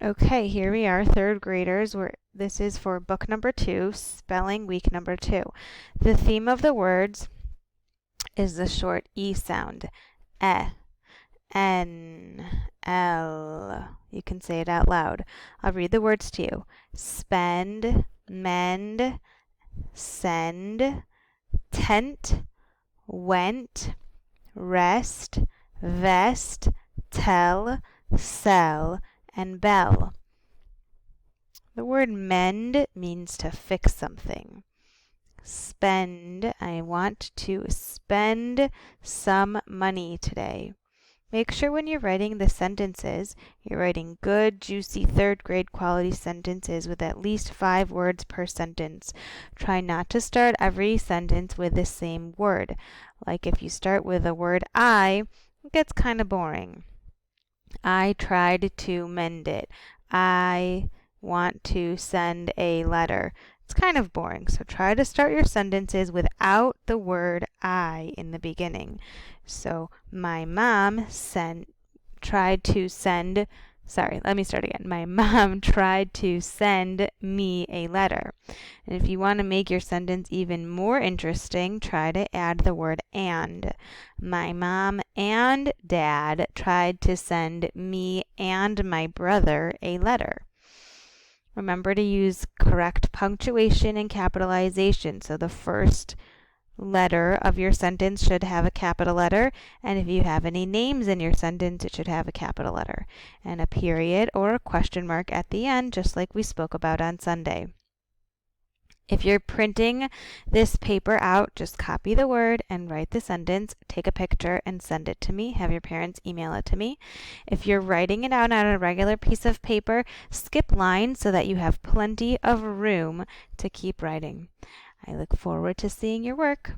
Okay, here we are, third graders. This is for book number 2, spelling week number 2. The theme of the words is the short E sound. E, N, L. You can say it out loud. I'll read the words to you. Spend, mend, send, tent, went, rest, vest, tell, sell, and bell. The word mend means to fix something. Spend, I want to spend some money today. Make sure when you're writing the sentences, you're writing good, juicy, third grade quality sentences with at least 5 words per sentence. Try not to start every sentence with the same word. Like if you start with the word I, it gets kind of boring. I tried to mend it. I want to send a letter. It's kind of boring, so try to start your sentences without the word I in the beginning. So, my mom tried to send, let me start again. My mom tried to send me a letter. And if you want to make your sentence even more interesting, try to add the word and. My mom and dad tried to send me and my brother a letter. Remember to use correct punctuation and capitalization. So the first letter of your sentence should have a capital letter, and if you have any names in your sentence, it should have a capital letter, and a period or a question mark at the end, just like we spoke about on Sunday. If you're printing this paper out, just copy the word and write the sentence, take a picture and send it to me. Have your parents email it to me. If you're writing it out on a regular piece of paper, skip lines so that you have plenty of room to keep writing. I look forward to seeing your work.